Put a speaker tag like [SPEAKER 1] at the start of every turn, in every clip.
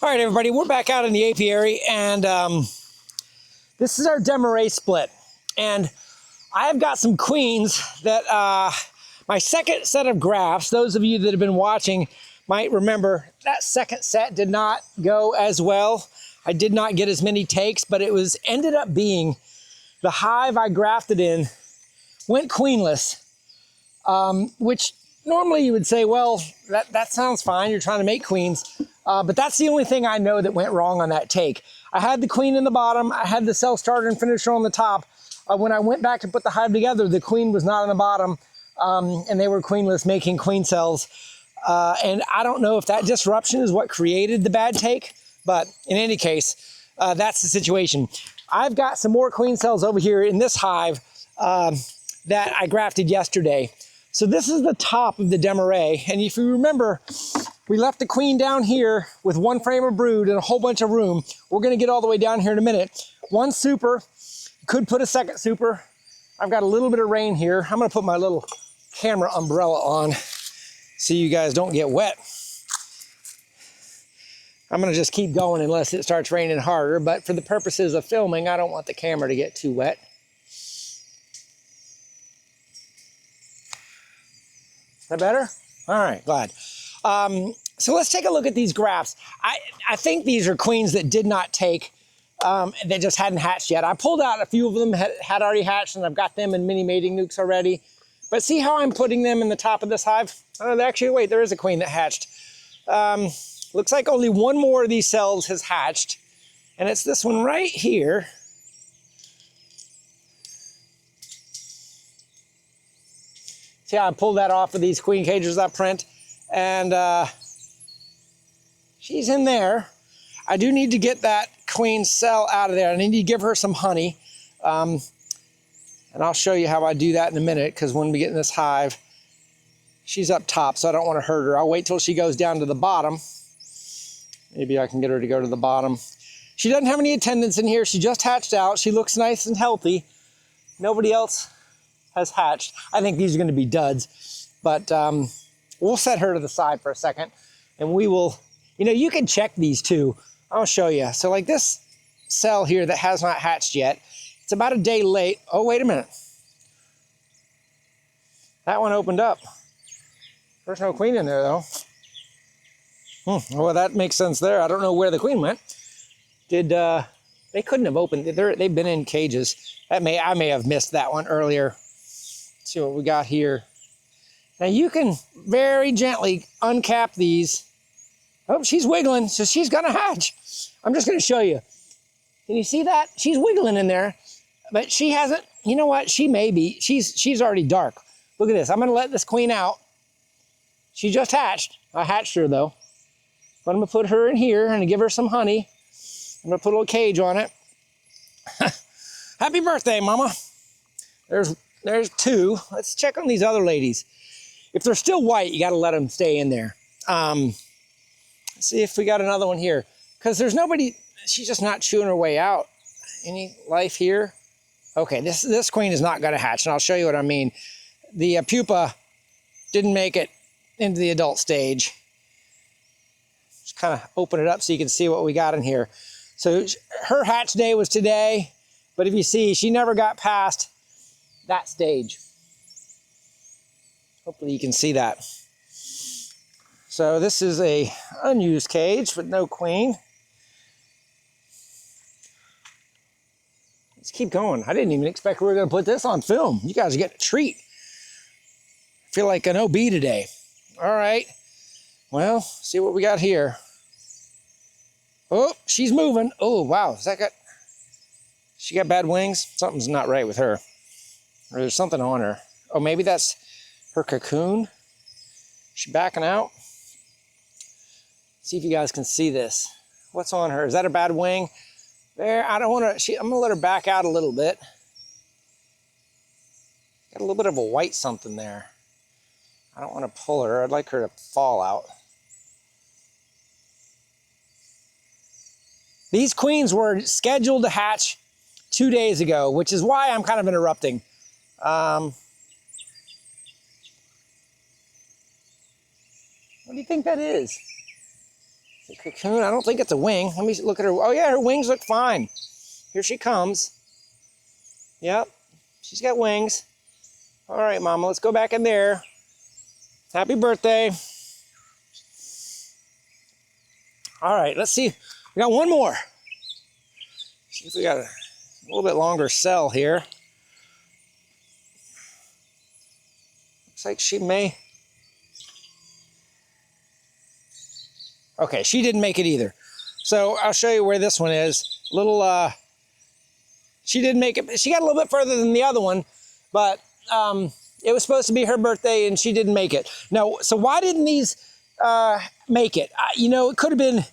[SPEAKER 1] All right, everybody, we're back out in the apiary, and this is our Demaree split. And I have got some queens that my second set of grafts, those of you that have been watching might remember that second set did not go as well. I did not get as many takes, but it was ended up being the hive I grafted in went queenless, which normally you would say, well, that sounds fine. You're trying to make queens. But that's the only thing I know that went wrong on that take. I had the queen in the bottom. I had the cell starter and finisher on the top. When I went back to put the hive together, the queen was not on the bottom, and they were queenless, making queen cells. And I don't know if that disruption is what created the bad take, but in any case, that's the situation. I've got some more queen cells over here in this hive that I grafted yesterday. So this is the top of the Demaree, and if you remember, we left the queen down here with one frame of brood and a whole bunch of room. We're gonna get all the way down here in a minute. One super, could put a second super. I've got a little bit of rain here. I'm gonna put my little camera umbrella on so you guys don't get wet. I'm gonna just keep going unless it starts raining harder, but for the purposes of filming, I don't want the camera to get too wet. Is that better? All right, glad. So let's take a look at these grafts. I think these are queens that did not take, that just hadn't hatched yet. I pulled out a few of them had already hatched, and I've got them in mini mating nukes already. But see how I'm putting them in the top of this hive? Oh, actually, wait, there is a queen that hatched. Looks like only one more of these cells has hatched, and it's this one right here. See how I pulled that off of these queen cages I print? And she's in there. I do need to get that queen cell out of there. I need to give her some honey. And I'll show you how I do that in a minute, because when we get in this hive, she's up top, so I don't want to hurt her. I'll wait till she goes down to the bottom. Maybe I can get her to go to the bottom. She doesn't have any attendants in here. She just hatched out. She looks nice and healthy. Nobody else has hatched. I think these are going to be duds, but we'll set her to the side for a second, and we will, you can check these too. I'll show you. So like this cell here that has not hatched yet, it's about a day late. Oh, wait a minute. That one opened up. There's no queen in there though. Well, that makes sense there. I don't know where the queen went. They couldn't have opened. They've been in cages. I may have missed that one earlier. Let's see what we got here. Now you can very gently uncap these. Oh, she's wiggling, so she's gonna hatch. I'm just gonna show you. Can you see that? She's wiggling in there, but she hasn't, you know what? She may be, she's already dark. Look at this, I'm gonna let this queen out. She just hatched. I hatched her though. But I'm gonna put her in here and give her some honey. I'm gonna put a little cage on it. Happy birthday, mama. There's two. Let's check on these other ladies. If they're still white, you gotta let them stay in there. Let's see if we got another one here. Because there's nobody, she's just not chewing her way out. Any life here? Okay, this queen is not gonna hatch, and I'll show you what I mean. The pupa didn't make it into the adult stage. Just kind of open it up so you can see what we got in here. So her hatch day was today, but if you see, she never got past that stage. Hopefully you can see that. So this is a unused cage with no queen. Let's keep going. I didn't even expect we were gonna put this on film. You guys are getting a treat. I feel like an OB today. All right, well, see what we got here. Oh, she's moving. Oh, wow, she got bad wings? Something's not right with her. Or there's something on her. Oh, maybe that's her cocoon. She backing out. See if you guys can see this. What's on her? Is that a bad wing? There, I don't want to, I'm gonna let her back out a little bit. Got a little bit of a white something there. I don't want to pull her. I'd like her to fall out. These queens were scheduled to hatch 2 days ago, which is why I'm kind of interrupting. What do you think that is? The cocoon, I don't think it's a wing. Let me look at her. Oh yeah, her wings look fine. Here she comes. Yep, she's got wings. All right, Mama, let's go back in there. Happy birthday. All right, let's see. We got one more. See if we got a little bit longer cell here. Looks like she may. Okay, she didn't make it either. So I'll show you where this one is. She didn't make it. She got a little bit further than the other one, but it was supposed to be her birthday and she didn't make it. No, so why didn't these make it? You know, it could have been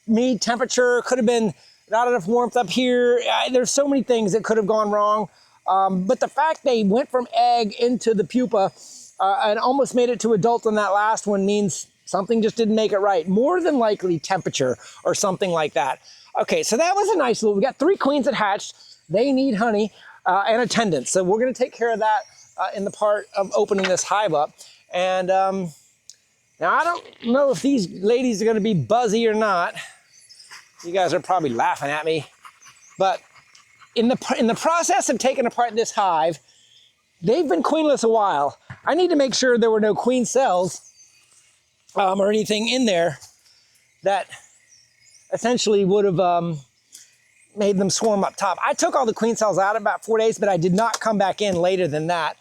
[SPEAKER 1] me, temperature, could have been not enough warmth up here. There's so many things that could have gone wrong. But the fact they went from egg into the pupa and almost made it to adult on that last one means something just didn't make it right. More than likely temperature or something like that. Okay, so that was a nice little, we got 3 queens that hatched. They need honey and attendance. So we're gonna take care of that in the part of opening this hive up. And now I don't know if these ladies are gonna be buzzy or not. You guys are probably laughing at me. But in the process of taking apart this hive, they've been queenless a while. I need to make sure there were no queen cells or anything in there that essentially would have made them swarm up top. I took all the queen cells out in about 4 days, but I did not come back in later than that.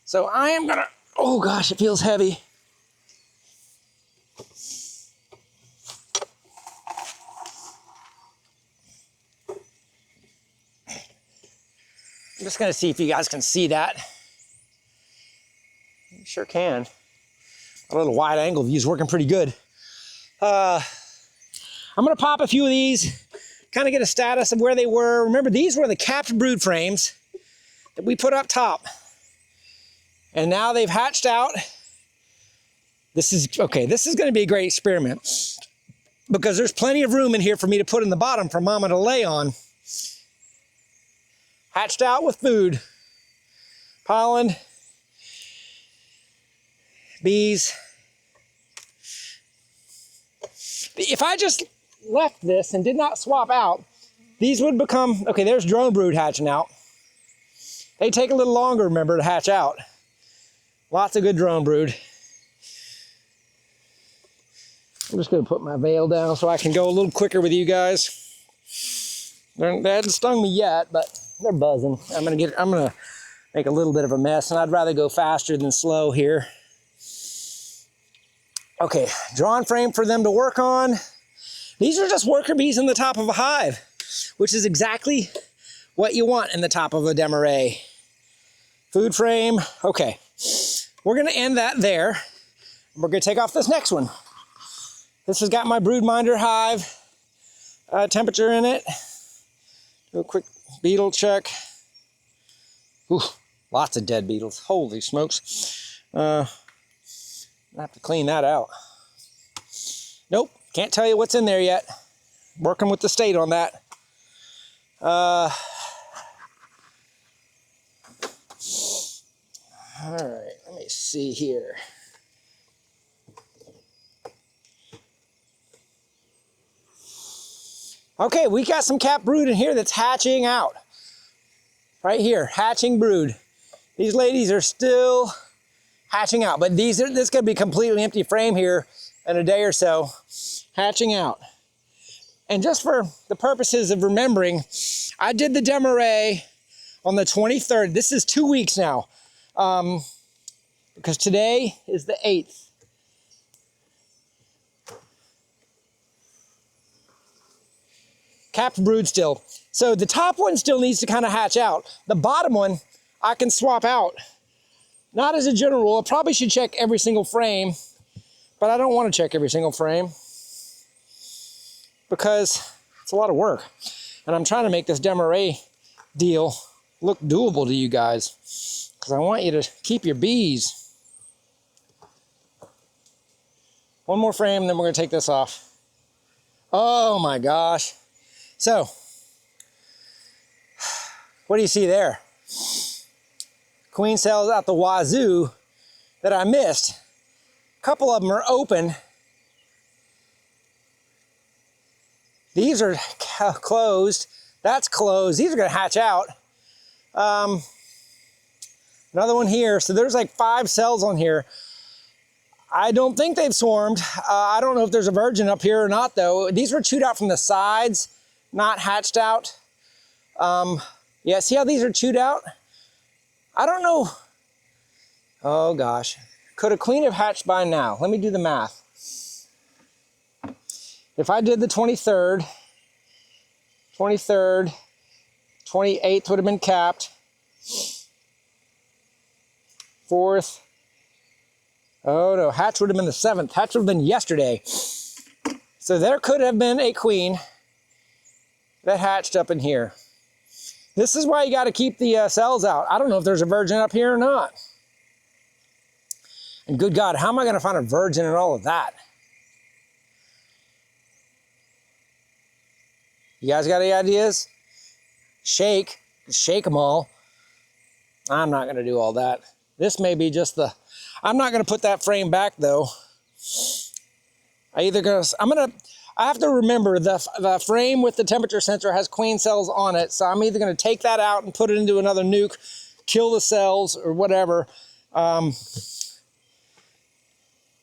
[SPEAKER 1] So I am gonna, oh gosh, it feels heavy. I'm just gonna see if you guys can see that. You sure can. A little wide angle view is working pretty good. I'm gonna pop a few of these, kind of get a status of where they were. Remember, these were the capped brood frames that we put up top. And now they've hatched out. This is, okay, this is gonna be a great experiment because there's plenty of room in here for me to put in the bottom for Mama to lay on. Hatched out with food, pollen, bees. If I just left this and did not swap out, these would become, okay, there's drone brood hatching out. They take a little longer, remember, to hatch out. Lots of good drone brood. I'm just gonna put my veil down so I can go a little quicker with you guys. They hadn't stung me yet, but they're buzzing. I'm gonna make a little bit of a mess, and I'd rather go faster than slow here. Okay, drawn frame for them to work on. These are just worker bees in the top of a hive, which is exactly what you want in the top of a Demaree. Food frame, okay. We're gonna end that there. We're gonna take off this next one. This has got my broodminder hive temperature in it. Do a quick beetle check. Ooh, lots of dead beetles, holy smokes. I have to clean that out. Nope, can't tell you what's in there yet. Working with the state on that. All right, let me see here. Okay, we got some capped brood in here that's hatching out. Right here, hatching brood. These ladies are still hatching out, but this is gonna be a completely empty frame here in a day or so, hatching out. And just for the purposes of remembering, I did the Demaree on the 23rd. This is 2 weeks now, because today is the 8th. Capped brood still. So the top one still needs to kind of hatch out. The bottom one, I can swap out. Not as a general rule, I probably should check every single frame, but I don't want to check every single frame because it's a lot of work. And I'm trying to make this Demaree deal look doable to you guys because I want you to keep your bees. One more frame, then we're gonna take this off. Oh my gosh. So, what do you see there? Queen cells out the wazoo that I missed. A couple of them are open. These are closed. That's closed. These are going to hatch out. Another one here. So there's like 5 cells on here. I don't think they've swarmed. I don't know if there's a virgin up here or not, though. These were chewed out from the sides, not hatched out. Yeah, see how these are chewed out? I don't know. Oh, gosh. Could a queen have hatched by now? Let me do the math. If I did the 23rd, 28th would have been capped. 4th. Oh no, hatch would have been the 7th. Hatch would have been yesterday. So there could have been a queen that hatched up in here. This is why you got to keep the cells out. I don't know if there's a virgin up here or not. And good God, how am I going to find a virgin in all of that? You guys got any ideas? Shake them all. I'm not going to do all that. This may be just the, I'm not going to put that frame back though. I have to remember the frame with the temperature sensor has queen cells on it. So I'm either going to take that out and put it into another nuke, kill the cells or whatever.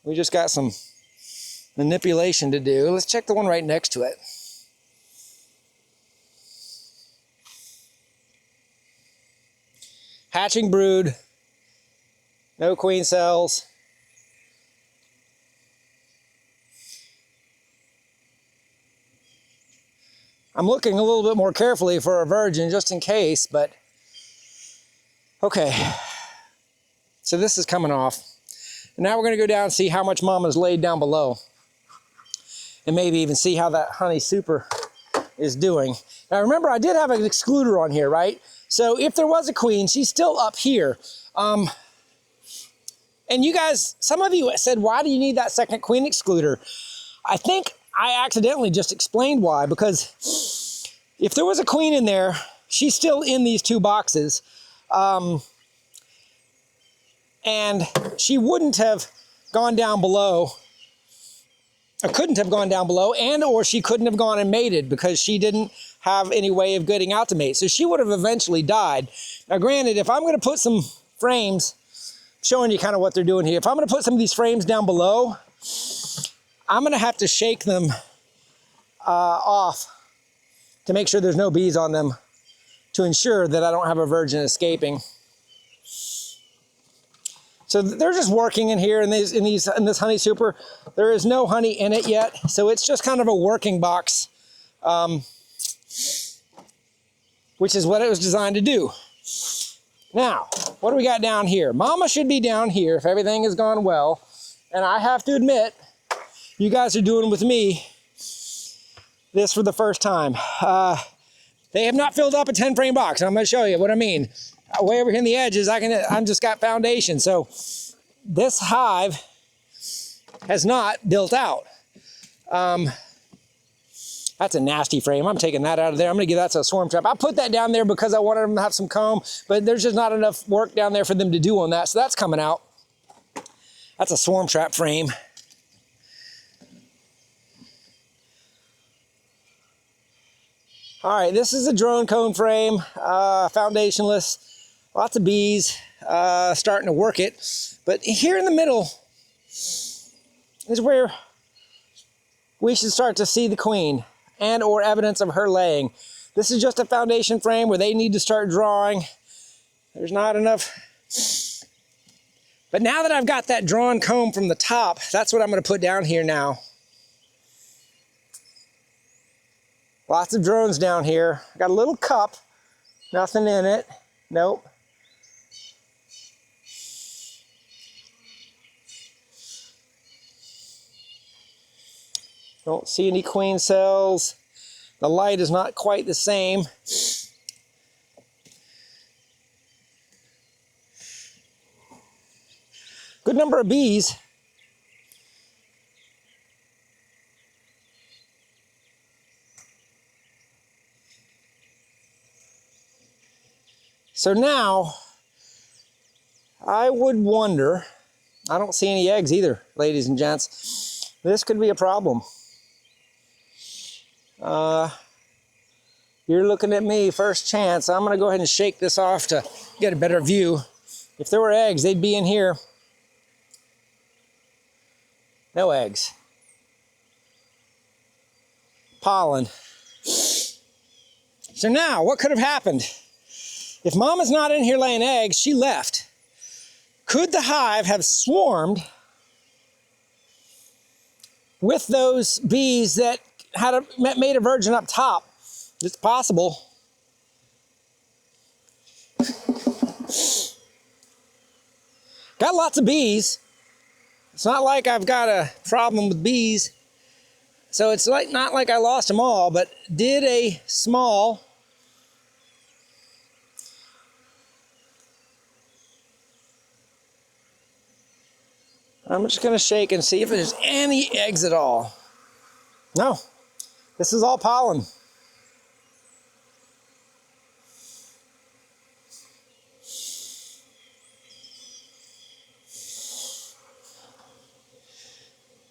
[SPEAKER 1] We just got some manipulation to do. Let's check the one right next to it. Hatching brood, no queen cells. I'm looking a little bit more carefully for a virgin just in case, but okay. So this is coming off. And now we're going to go down and see how much mama's laid down below. And maybe even see how that honey super is doing. Now remember, I did have an excluder on here, right? So if there was a queen, she's still up here. And you guys, some of you said, why do you need that second queen excluder? I think I accidentally just explained why, because if there was a queen in there, she's still in these 2 boxes. And she wouldn't have gone down below, or couldn't have gone down below, and or she couldn't have gone and mated because she didn't have any way of getting out to mate. So she would have eventually died. Now granted, if I'm going to put some frames, showing you kind of what they're doing here, if I'm going to put some of these frames down below, I'm going to have to shake them off to make sure there's no bees on them, to ensure that I don't have a virgin escaping. So they're just working in here in this honey super. There is no honey in it yet, so it's just kind of a working box, which is what it was designed to do. Now, what do we got down here? Mama should be down here if everything has gone well. And I have to admit, you guys are doing with me this for the first time. They have not filled up a 10 frame box. I'm going to show you what I mean. Way over here in the edges, I'm just got foundation. So this hive has not built out. That's a nasty frame. I'm taking that out of there. I'm gonna give that to a swarm trap. I put that down there because I wanted them to have some comb, but there's just not enough work down there for them to do on that. So that's coming out. That's a swarm trap frame. All right, this is a drone cone frame, foundationless. Lots of bees starting to work it. But here in the middle is where we should start to see the queen and or evidence of her laying. This is just a foundation frame where they need to start drawing. There's not enough. But now that I've got that drawn comb from the top, that's what I'm going to put down here now. Lots of drones down here. I got a little cup, nothing in it. Nope. Don't see any queen cells. The light is not quite the same. Good number of bees. So now, I would wonder, I don't see any eggs either, ladies and gents. This could be a problem. You're looking at me, first chance. I'm gonna go ahead and shake this off to get a better view. If there were eggs, they'd be in here. No eggs. Pollen. So now, what could have happened? If Mama's not in here laying eggs, she left. Could the hive have swarmed with those bees that had made a virgin up top? It's possible. Got lots of bees. It's not like I've got a problem with bees. So it's like not like I lost them all, but did a small I'm just gonna shake and see if there's any eggs at all. No, this is all pollen.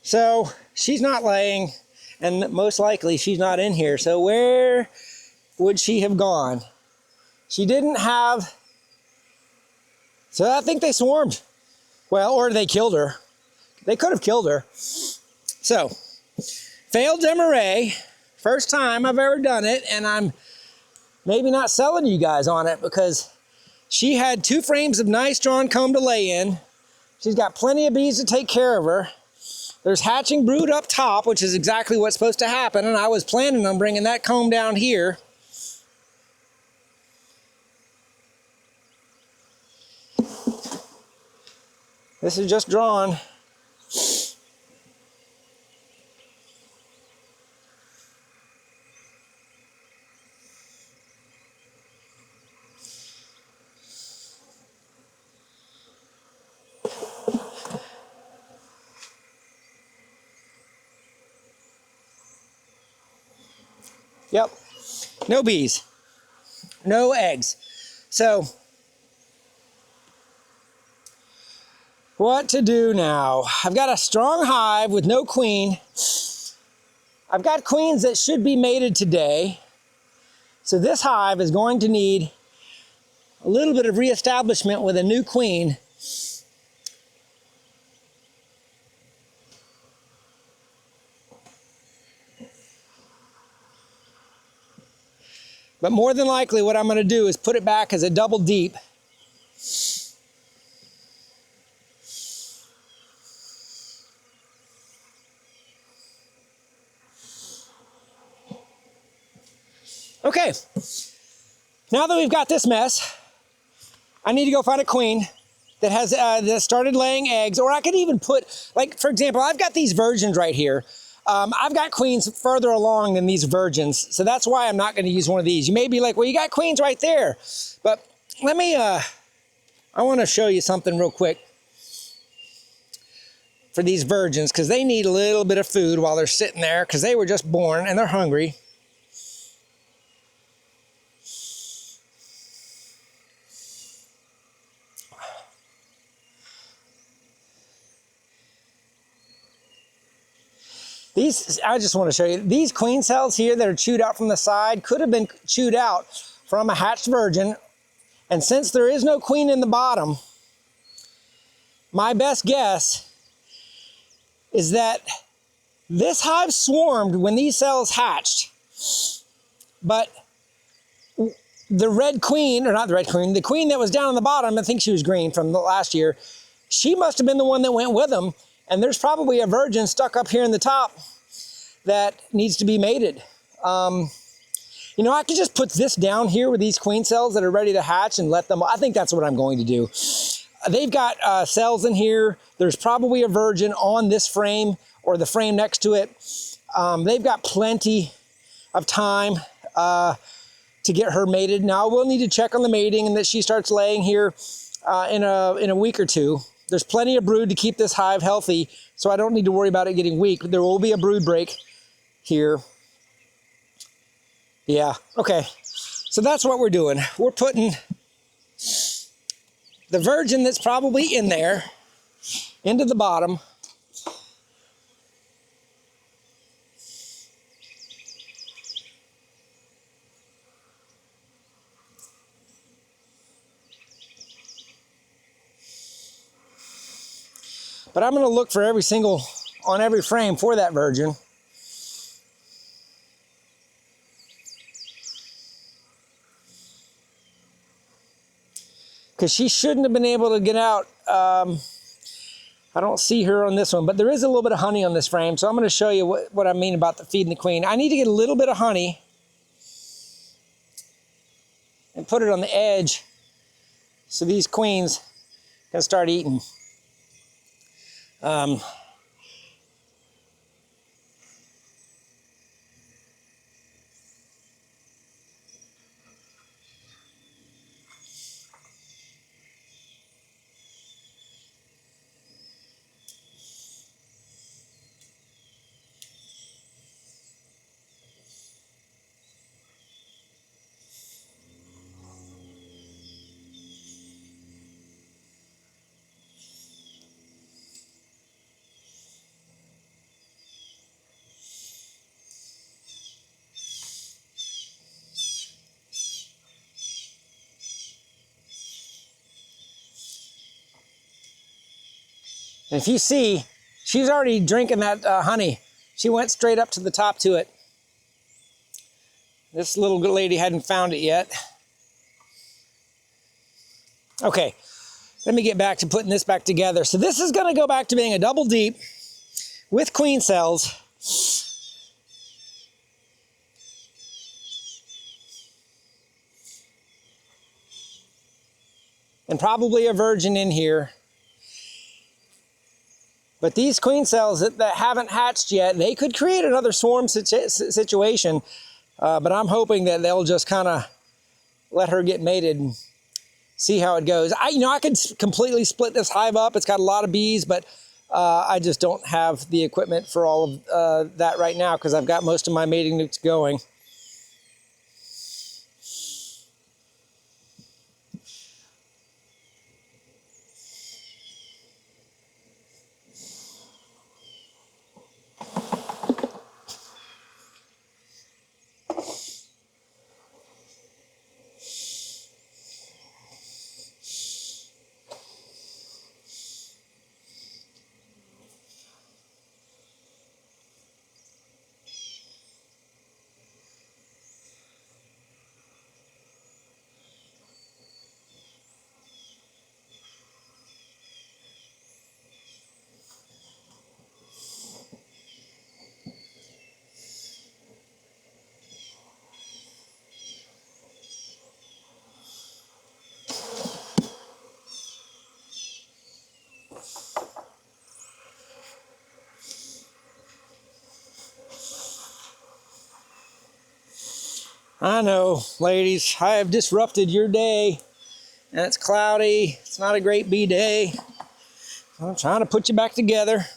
[SPEAKER 1] So she's not laying, and most likely she's not in here. So where would she have gone? She didn't have, so I think they swarmed. Well, or they killed her. They could have killed her. So, failed Demaree. First time I've ever done it, and I'm maybe not selling you guys on it because she had 2 frames of nice drawn comb to lay in. She's got plenty of bees to take care of her. There's hatching brood up top, which is exactly what's supposed to happen, and I was planning on bringing that comb down here. This is just drawn. Yep, no bees, no eggs. So, what to do now? I've got a strong hive with no queen. I've got queens that should be mated today. So this hive is going to need a little bit of reestablishment with a new queen. But more than likely what I'm going to do is put it back as a double deep. Okay, now that we've got this mess, I need to go find a queen that has that started laying eggs, or I could even put, like for example, I've got these virgins right here. I've got queens further along than these virgins, so that's why I'm not going to use one of these. You may be like, well, you got queens right there, but let me, I want to show you something real quick for these virgins, because they need a little bit of food while they're sitting there, because they were just born and they're hungry. These, I just want to show you, these queen cells here that are chewed out from the side could have been chewed out from a hatched virgin. And since there is no queen in the bottom, my best guess is that this hive swarmed when these cells hatched. But the red queen, or not the red queen, the queen that was down on the bottom, I think she was green from the last year, she must have been the one that went with them. And there's probably a virgin stuck up here in the top that needs to be mated. You know, I could just put this down here with these queen cells that are ready to hatch and let them, I think that's what I'm going to do. They've got cells in here. There's probably a virgin on this frame or the frame next to it. They've got plenty of time to get her mated. Now, we'll need to check on the mating and that she starts laying here in a week or two. There's plenty of brood to keep this hive healthy, so I don't need to worry about it getting weak. There will be a brood break here. Yeah, okay. So that's what we're doing. We're putting the virgin that's probably in there into the bottom. But I'm gonna look for on every frame for that virgin. Because she shouldn't have been able to get out. I don't see her on this one, but there is a little bit of honey on this frame, so I'm gonna show you what I mean about the feeding the queen. I need to get a little bit of honey and put it on the edge so these queens can start eating. And if you see, she's already drinking that honey. She went straight up to the top to it. This little lady hadn't found it yet. Okay, let me get back to putting this back together. So this is gonna go back to being a double deep with queen cells. And probably a virgin in here. But these queen cells that haven't hatched yet, they could create another swarm situation. But I'm hoping that they'll just kind of let her get mated and see how it goes. I could completely split this hive up. It's got a lot of bees, but I just don't have the equipment for all of that right now because I've got most of my mating nukes going. I know, ladies, I have disrupted your day, and it's cloudy. It's not a great bee day. I'm trying to put you back together.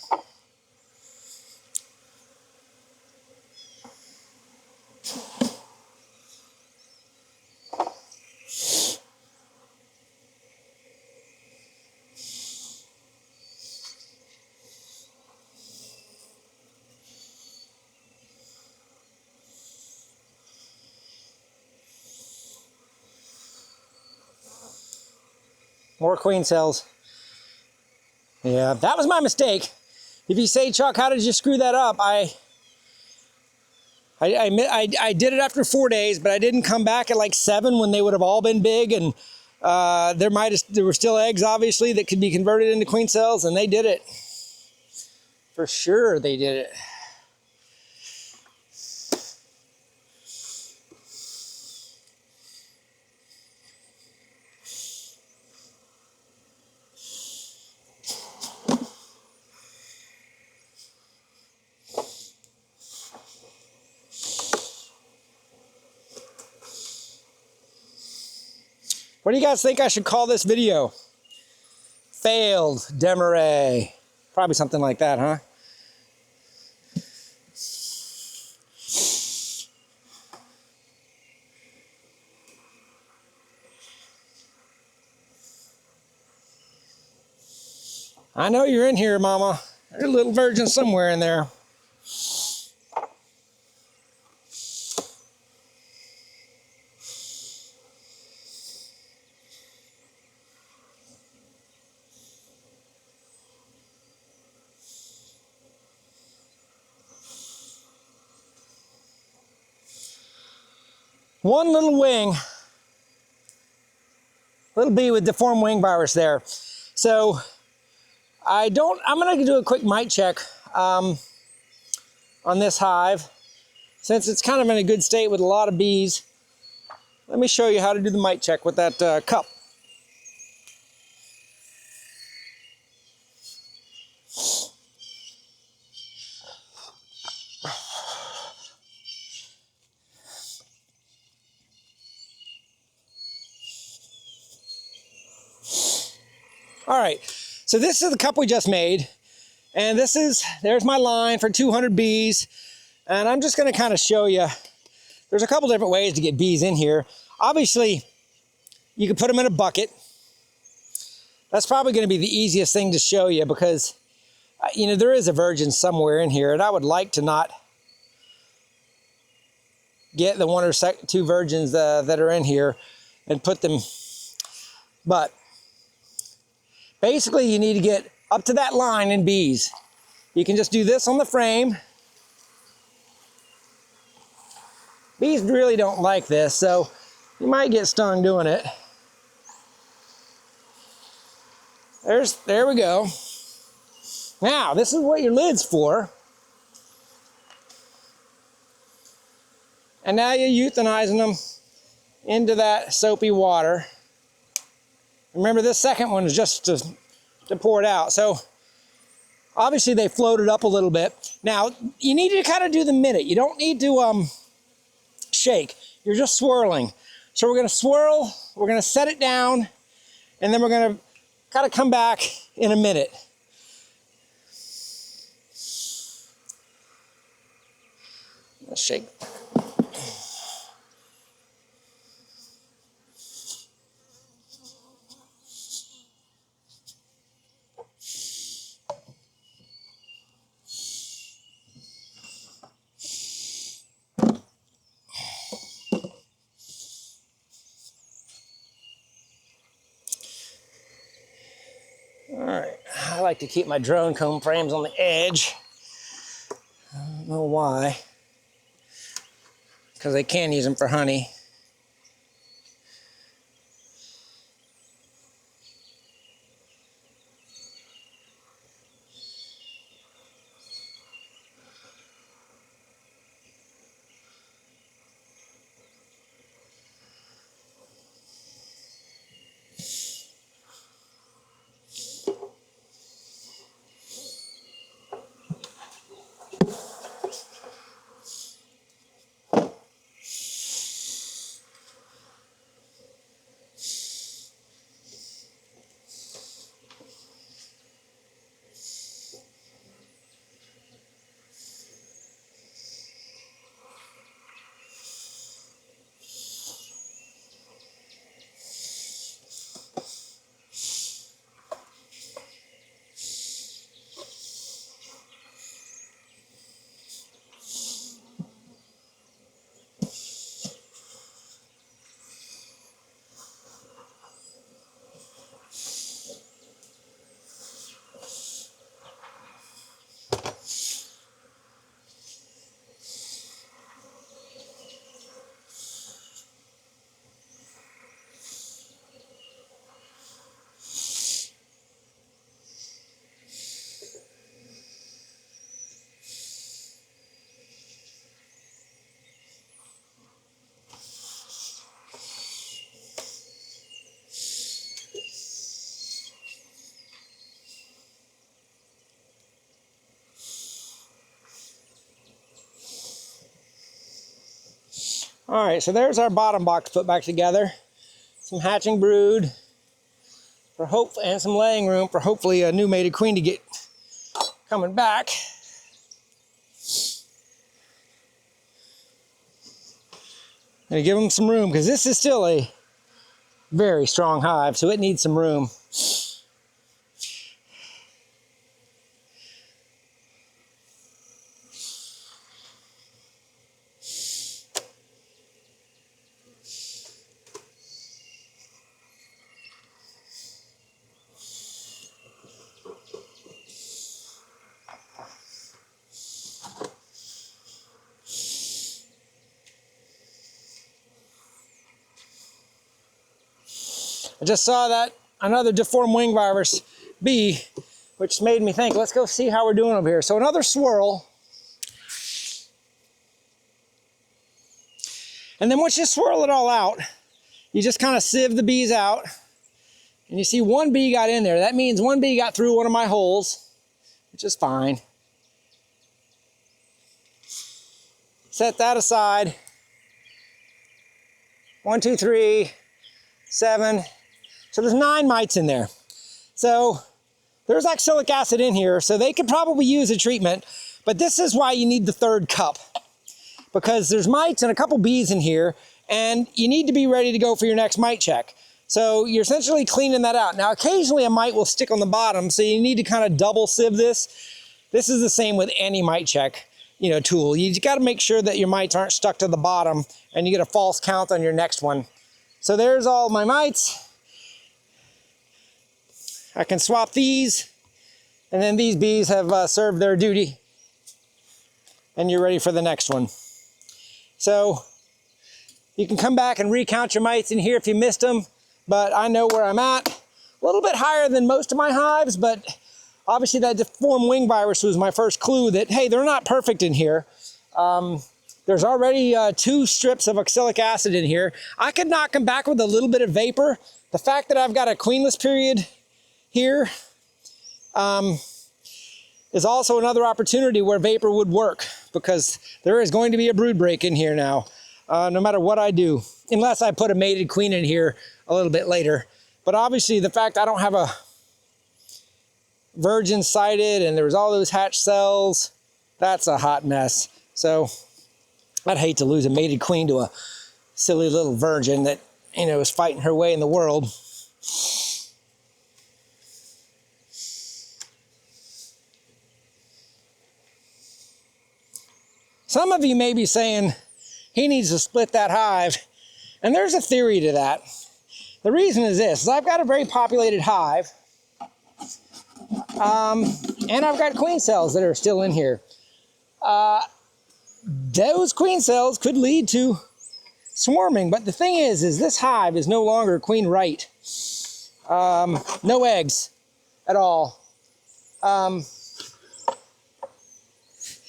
[SPEAKER 1] More queen cells. Yeah, that was my mistake. If you say, Chuck, how did you screw that up? I did it after 4 days, but I didn't come back at like 7 when they would have all been big, and there were still eggs, obviously, that could be converted into queen cells, and they did it. For sure, they did it. What do you guys think I should call this video? Failed Demaree. Probably something like that, huh? I know you're in here, Mama. There's a little virgin somewhere in there. one little wing, little bee with deformed wing virus there. So I'm gonna do a quick mite check on this hive. Since it's kind of in a good state with a lot of bees, let me show you how to do the mite check with that cup. All right, so this is the cup we just made, and there's my line for 200 bees, and I'm just gonna kind of show you, there's a couple different ways to get bees in here. Obviously, you can put them in a bucket. That's probably gonna be the easiest thing to show you because, you know, there is a virgin somewhere in here, and I would like to not get the one or two virgins that are in here and put them, but basically, you need to get up to that line in bees. You can just do this on the frame. Bees really don't like this, so you might get stung doing it. There we go. Now, this is what your lid's for. And now you're euthanizing them into that soapy water. Remember, this second one is just to pour it out. So obviously they floated up a little bit. Now you need to kind of do the minute. You don't need to shake. You're just swirling. So we're gonna swirl, we're gonna set it down, and then we're gonna kind of come back in a minute. Let's shake. All right, I like to keep my drone comb frames on the edge. I don't know why, because I can use them for honey. All right, so there's our bottom box put back together. Some hatching brood for hope, and some laying room for hopefully a new mated queen to get coming back. Gonna give them some room because this is still a very strong hive, so it needs some room. I just saw that another deformed wing virus bee, which made me think, let's go see how we're doing over here. So another swirl. And then once you swirl it all out, you just kind of sieve the bees out. And you see one bee got in there. That means one bee got through one of my holes, which is fine. Set that aside. 1, 2, 3, 7. So there's 9 mites in there. So there's oxalic acid in here, so they could probably use a treatment, but this is why you need the 3rd cup, because there's mites and a couple bees in here, and you need to be ready to go for your next mite check. So you're essentially cleaning that out. Now, occasionally a mite will stick on the bottom, so you need to kind of double sieve this. This is the same with any mite check, tool. You got to make sure that your mites aren't stuck to the bottom and you get a false count on your next one. So there's all my mites. I can swap these, and then these bees have served their duty, and you're ready for the next one. So you can come back and recount your mites in here if you missed them, but I know where I'm at. A little bit higher than most of my hives, but obviously that deformed wing virus was my first clue that, hey, they're not perfect in here. There's already 2 strips of oxalic acid in here. I could knock them back with a little bit of vapor. The fact that I've got a queenless period here is also another opportunity where vapor would work, because there is going to be a brood break in here now, no matter what I do, unless I put a mated queen in here a little bit later. But obviously the fact I don't have a virgin sighted and there was all those hatched cells, that's a hot mess. So I'd hate to lose a mated queen to a silly little virgin that, is fighting her way in the world. Some of you may be saying, he needs to split that hive. And there's a theory to that. The reason is this, is I've got a very populated hive. And I've got queen cells that are still in here. Those queen cells could lead to swarming. But the thing is this hive is no longer queen right. No eggs at all.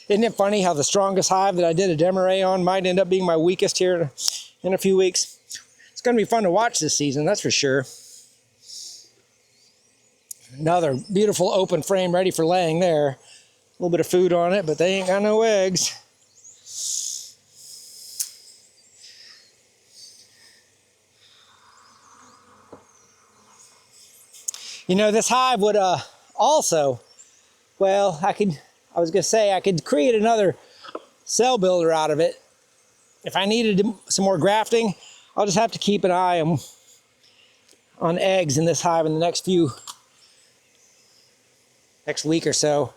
[SPEAKER 1] Isn't it funny how the strongest hive that I did a Demaree on might end up being my weakest here in a few weeks? It's going to be fun to watch this season, that's for sure. Another beautiful open frame ready for laying there. A little bit of food on it, but they ain't got no eggs. This hive would also, well, I could create another cell builder out of it. If I needed some more grafting, I'll just have to keep an eye on eggs in this hive in the next week or so.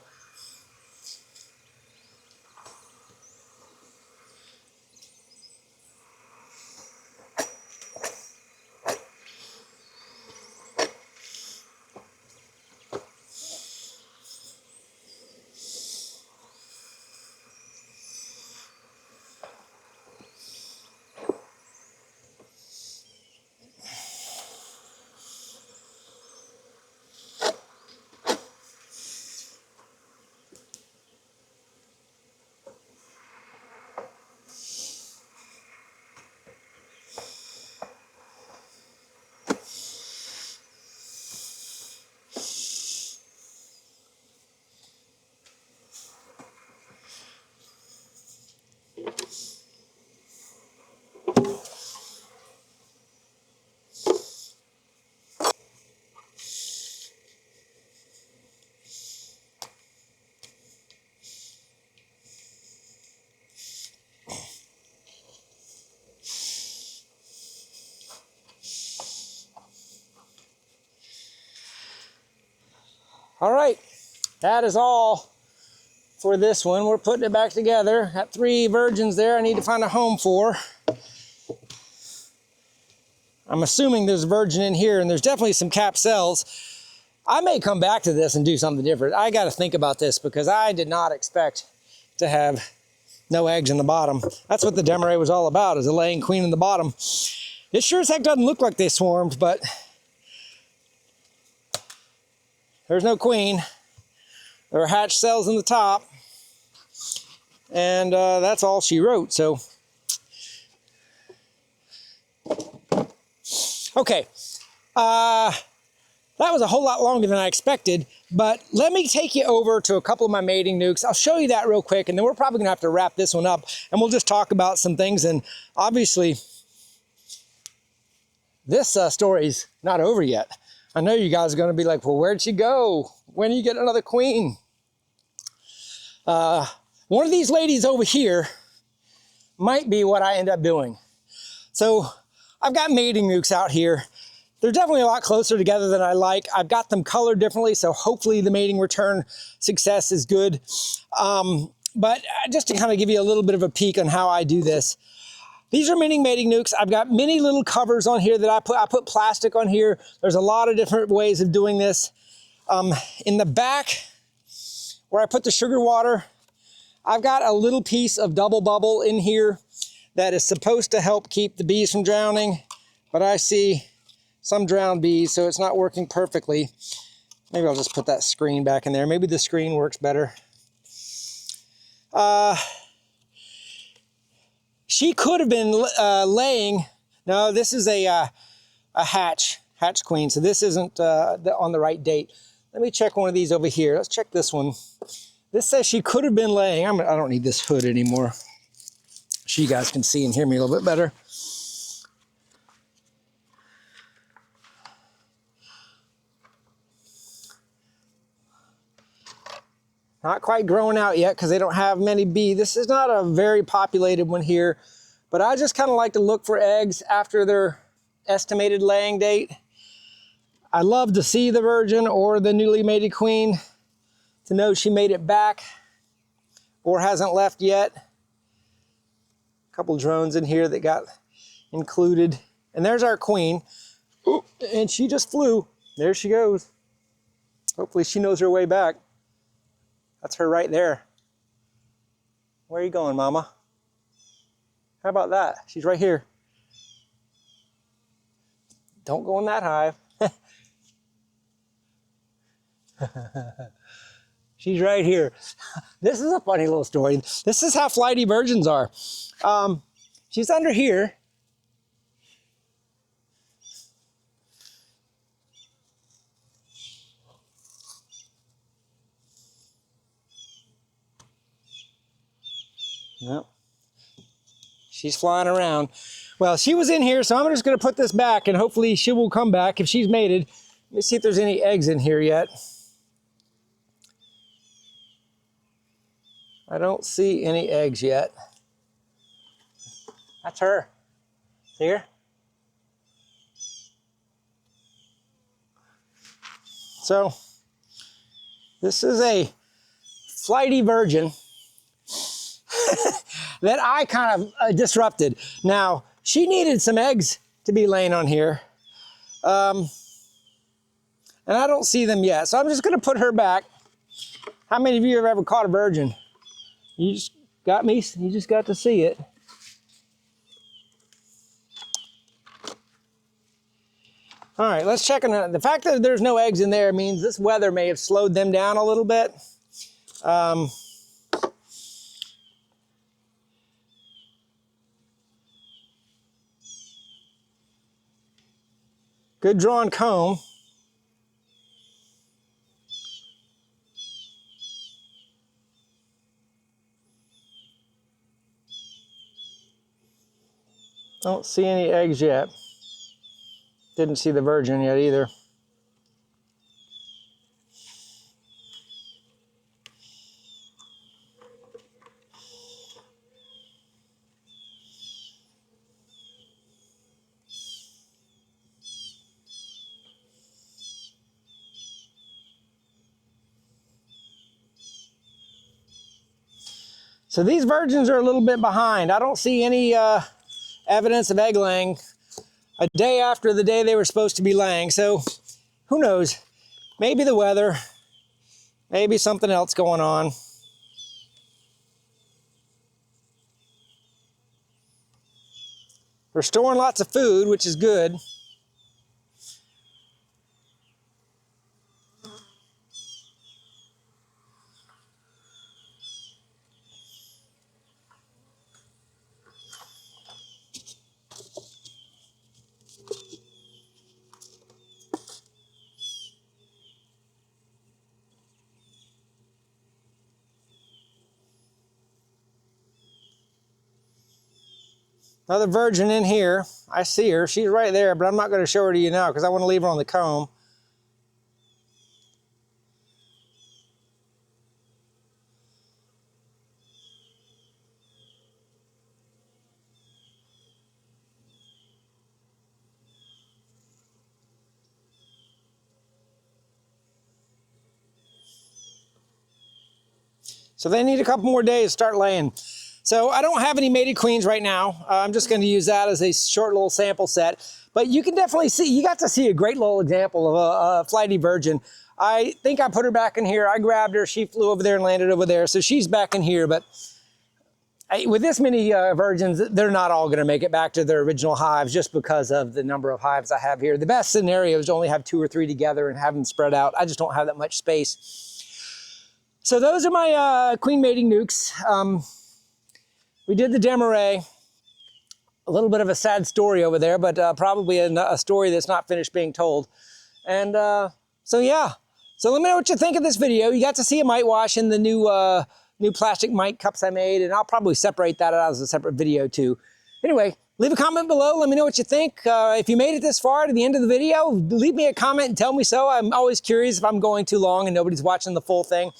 [SPEAKER 1] All right, that is all for this one. We're putting it back together. Got 3 virgins there I need to find a home for. I'm assuming there's a virgin in here, and there's definitely some capped cells. I may come back to this and do something different. I got to think about this because I did not expect to have no eggs in the bottom. That's what the Demaree was all about, is a laying queen in the bottom. It sure as heck doesn't look like they swarmed, but There's no queen. There are hatched cells in the top. And that's all she wrote, so. Okay, that was a whole lot longer than I expected, but let me take you over to a couple of my mating nukes. I'll show you that real quick, and then we're probably gonna have to wrap this one up, and we'll just talk about some things. And obviously, this story's not over yet. I know you guys are gonna be like, well, where'd she go? When do you get another queen? One of these ladies over here might be what I end up doing. So I've got mating nukes out here. They're definitely a lot closer together than I like. I've got them colored differently, so hopefully the mating return success is good. But just to kind of give you a little bit of a peek on how I do this. These are mini mating nukes. I've got many little covers on here that I put plastic on here. There's a lot of different ways of doing this. In the back, where I put the sugar water, I've got a little piece of double bubble in here that is supposed to help keep the bees from drowning, but I see some drowned bees, so it's not working perfectly. Maybe I'll just put that screen back in there. Maybe the screen works better. She could have been laying. No, this is a hatch queen, so this isn't on the right date. Let me check one of these over here. Let's check this one. This says she could have been laying. I don't need this hood anymore, so you guys can see and hear me a little bit better. Not quite growing out yet because they don't have many bees. This is not a very populated one here, but I just kind of like to look for eggs after their estimated laying date. I love to see the virgin or the newly mated queen to know she made it back or hasn't left yet. A couple drones in here that got included. And there's our queen. Ooh, and she just flew. There she goes. Hopefully she knows her way back. That's her right there. Where are you going, Mama? How about that? She's right here. Don't go in that hive. She's right here. This is a funny little story. This is how flighty virgins are. She's under here. Yep. She's flying around. Well, she was in here, so I'm just going to put this back, and hopefully she will come back if she's mated. Let me see if there's any eggs in here yet. I don't see any eggs yet. That's her. See her? So, this is a flighty virgin that I kind of disrupted. Now, she needed some eggs to be laying on here. And I don't see them yet. So I'm just gonna put her back. How many of you have ever caught a virgin? You just got me, you just got to see it. All right, let's check on it. The fact that there's no eggs in there means this weather may have slowed them down a little bit. Good drawn comb. Don't see any eggs yet. Didn't see the virgin yet either. So these virgins are a little bit behind. I don't see any evidence of egg laying a day after the day they were supposed to be laying. So who knows? Maybe the weather, maybe something else going on. We're storing lots of food, which is good. Another virgin in here. I see her. She's right there, but I'm not going to show her to you now because I want to leave her on the comb. So they need a couple more days to start laying. So I don't have any mated queens right now. I'm just going to use that as a short little sample set. But you can definitely see, you got to see a great little example of a flighty virgin. I think I put her back in here. I grabbed her. She flew over there and landed over there. So she's back in here. But with this many virgins, they're not all going to make it back to their original hives just because of the number of hives I have here. The best scenario is to only have 2 or 3 together and have them spread out. I just don't have that much space. So those are my queen mating nukes. We did the Demaree. A little bit of a sad story over there, but probably a story that's not finished being told. And so yeah. So let me know what you think of this video. You got to see a mite wash in the new plastic mite cups I made, and I'll probably separate that out as a separate video too. Anyway, leave a comment below. Let me know what you think. If you made it this far to the end of the video, leave me a comment and tell me so. I'm always curious if I'm going too long and nobody's watching the full thing.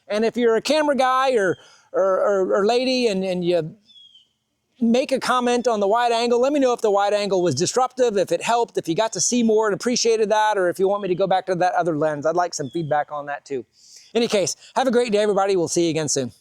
[SPEAKER 1] And if you're a camera guy or lady and you make a comment on the wide angle, let me know if the wide angle was disruptive, if it helped, if you got to see more and appreciated that, or if you want me to go back to that other lens. I'd like some feedback on that too. In any case, have a great day, everybody. We'll see you again soon.